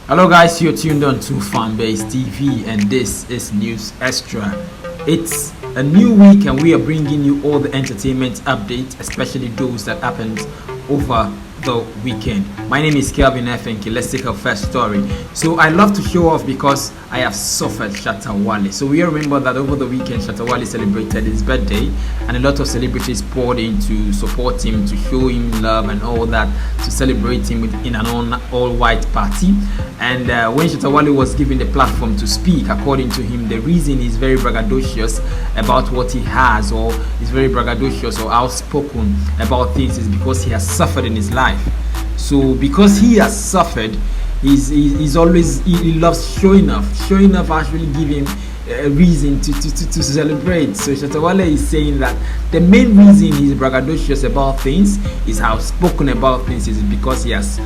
Hello guys, you're tuned on to Fanbase TV and this is News Extra. It's a new week and we are bringing you all the entertainment updates, especially those that happened over the weekend. My name is Kelvin FNK. Let's take our first story. So I love to show off because I have suffered Shatta Wale. So we remember that over the weekend Shatta Wale celebrated his birthday and a lot of celebrities poured in to support him, to show him love and all that, to celebrate him in an all-white party. And when Shatta Wale was given the platform to speak, according to him, the reason he's very braggadocious about what he has, or is very braggadocious or outspoken about things, is because he has suffered in his life. So because he has suffered, he loves showing off. Showing off actually give him a reason to celebrate. So Shatta Wale is saying that the main reason he's braggadocious about things, is outspoken about things, is because he has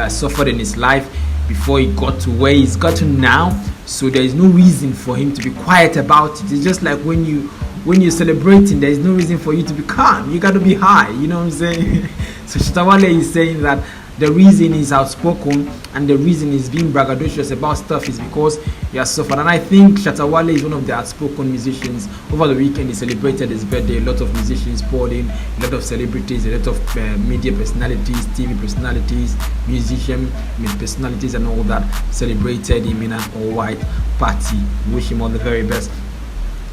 suffered in his life before he got to where he's gotten now. So there is no reason for him to be quiet about it. It's just like when you're celebrating, there is no reason for you to be calm. You got to be high, you know what I'm saying? So Shatta Wale is saying that the reason he's outspoken and the reason he's being braggadocious about stuff is because he has suffered. And I think Shatta Wale is one of the outspoken musicians. Over the weekend he celebrated his birthday. A lot of musicians poured in, a lot of celebrities, a lot of media personalities, TV personalities, musician personalities and all that celebrated him in an all-white party. Wish him all the very best.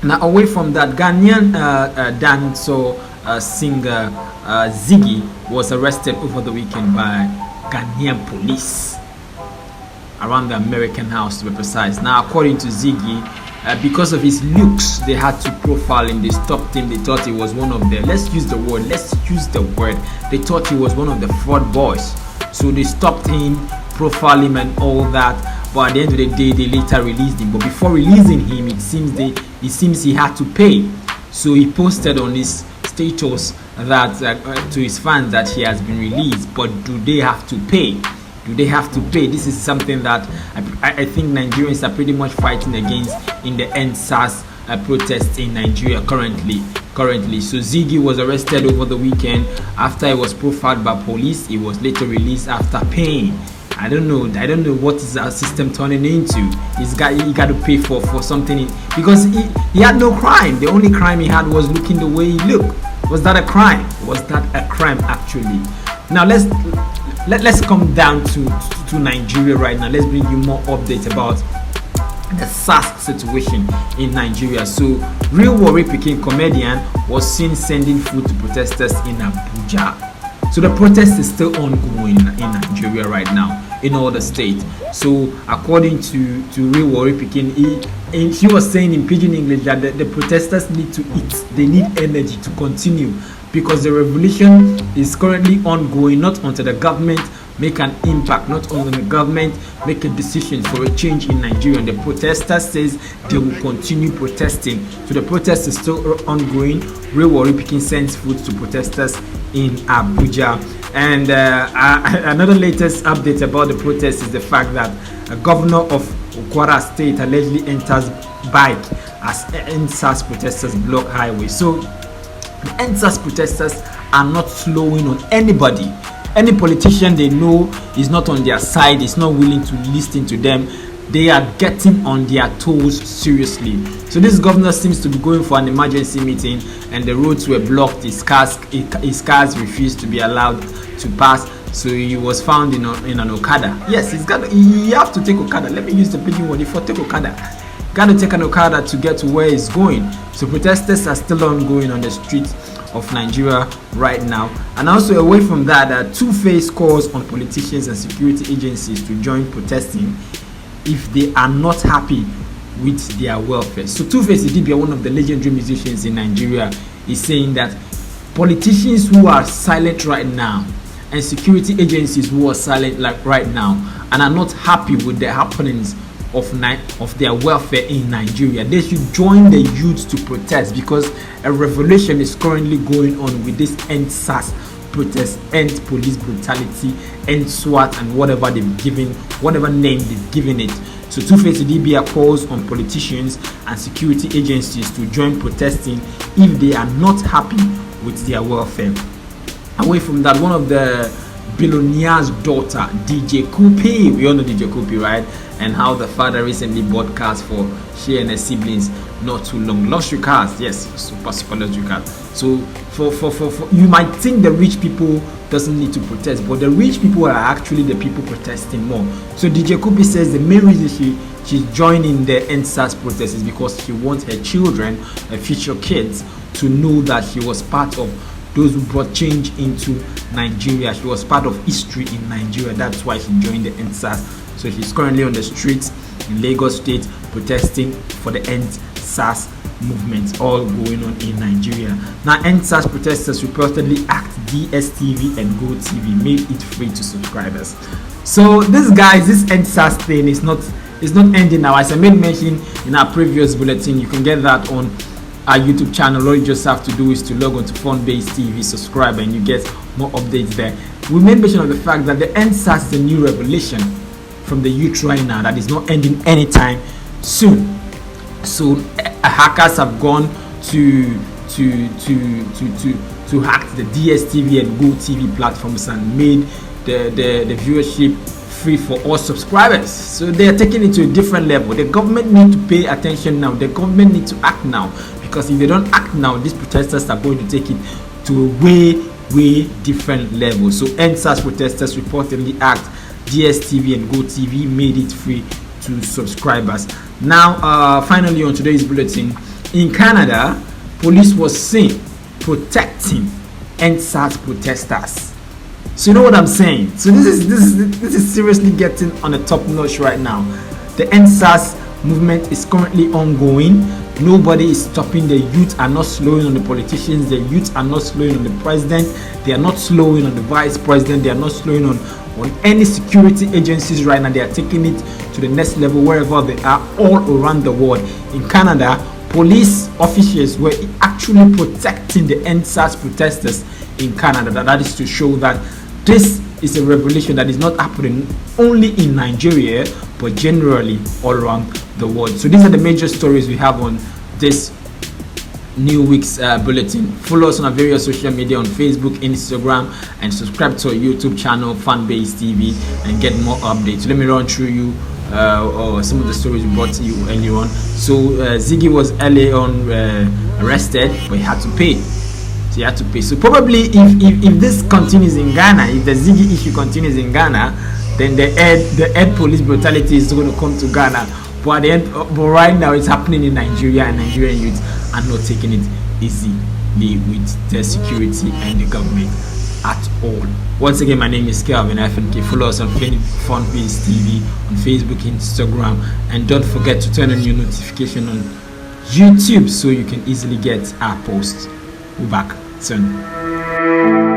Now away from that, Ghanaian dancer singer Zigi was arrested over the weekend by Ghanaian police around the American house, to be precise. Now according to Zigi, because of his looks, they had to profile him. They stopped him. They thought he was one of the, they thought he was one of the fraud boys. So they stopped him, profile him and all that. But at the end of the day, they later released him. But before releasing him, it seems he had to pay. So he posted on his status that to his fans that he has been released. But do they have to pay? Do they have to pay? This is something that I think Nigerians are pretty much fighting against in the end Sars protests in Nigeria currently. So Zigi was arrested over the weekend after he was profiled by police. He was later released after paying. I don't know what is our system turning into. He got to pay for something because he had no crime. The only crime he had was looking the way he looked. Was that a crime? Was that a crime actually? Now let's come down to Nigeria right now. Let's bring you more updates about the Sars situation in Nigeria. So real warri pikin comedian was seen sending food to protesters in Abuja. So the protest is still ongoing in Nigeria right now in all the states. So according to real warri pikin, he was saying in pidgin English that the protesters need to eat. They need energy to continue because the revolution is currently ongoing, not until the government make an impact, not only the government make a decision for a change in Nigeria. And the protesters says they will continue protesting. So the protest is still ongoing. Real warri pikin sends food to protesters in Abuja. And another latest update about the protest is the fact that a governor of Kwara state allegedly enters bike as NSAS protesters block highway. So the NSAS protesters are not slowing on anybody. Any politician they know is not on their side, is not willing to listen to them. They are getting on their toes seriously. So this governor seems to be going for an emergency meeting and the roads were blocked. His cars refused to be allowed to pass. So he was found in an Okada. Yes, he have to take Okada. Let me use the pidgin word for take Okada. Got to take an Okada to get to where he's going. So protesters are still ongoing on the streets of Nigeria right now. And also away from that, two-faced calls on politicians and security agencies to join protesting if they are not happy with their welfare. So Two-Face Idibia, one of the legendary musicians in Nigeria, is saying that politicians who are silent right now and security agencies who are silent like right now and are not happy with the happenings of their welfare in Nigeria, they should join the youth to protest, because a revolution is currently going on with this end SARS protest, end police brutality, end SWAT, and whatever they've given, whatever name they've given it. So Two-Face DBA calls on politicians and security agencies to join protesting if they are not happy with their welfare. Away from that, one of the billionaire's daughter, DJ Kupi, we all know DJ Kupi, right? And how the father recently bought cars for she and her siblings not too long. Luxury cars, yes, super luxury cars. So for you might think the rich people doesn't need to protest, but the rich people are actually the people protesting more. So DJ Kupi says the main reason she's joining the NSAS protest is because she wants her children, her future kids, to know that she was part of those who brought change into Nigeria. She was part of history in Nigeria. That's why she joined the NSAS. So she's currently on the streets in Lagos State protesting for the NSAS movement, all going on in Nigeria. Now, NSAS protesters reportedly asked Dstv and Gotv made it free to subscribers. So this NSAS thing is not ending now. As I made mention in our previous bulletin, you can get that on our YouTube channel. All you just have to do is to log on to Phone-Based TV, subscribe, and you get more updates there. We made mention of the fact that the NSAS is a new revelation from the youth right now that is not ending anytime soon. So hackers have gone to hack the Dstv and Gotv platforms and made the viewership free for all subscribers. So they are taking it to a different level. The government need to pay attention now. The government need to act now, because if they don't act now, these protesters are going to take it to a way different level. So NSAS protesters reportedly asked Dstv and Gotv made it free to subscribers. Now, finally on today's bulletin, in Canada, police was seen protecting NSAS protesters. So you know what I'm saying? So this is seriously getting on the top notch right now. The NSAS movement is currently ongoing. Nobody is stopping. The youth are not slowing on the politicians. The youth are not slowing on the president. They are not slowing on the vice president. They are not slowing on any security agencies right now. They are taking it to the next level wherever they are all around the world. In Canada, police officials were actually protecting the NSAS protesters in Canada. That is to show that this is a revolution that is not happening only in Nigeria, but generally all around the world. So these are the major stories we have on this new week's bulletin. Follow us on our various social media on Facebook, Instagram, and subscribe to our YouTube channel, Phone-Based TV, and get more updates. So let me run through you some of the stories we brought to you earlier on. So Zigi was early on arrested, but he had to pay. So he had to pay. So probably if this continues in Ghana, if the Zigi issue continues in Ghana, then the head police brutality is going to come to Ghana. But right now it's happening in Nigeria, and Nigerian youths are not taking it easily with the security and the government at all. Once again, my name is Kelvin FNK. Follow us on Phone-Based TV on Facebook, Instagram, and don't forget to turn on your notification on YouTube so you can easily get our posts. We're back soon.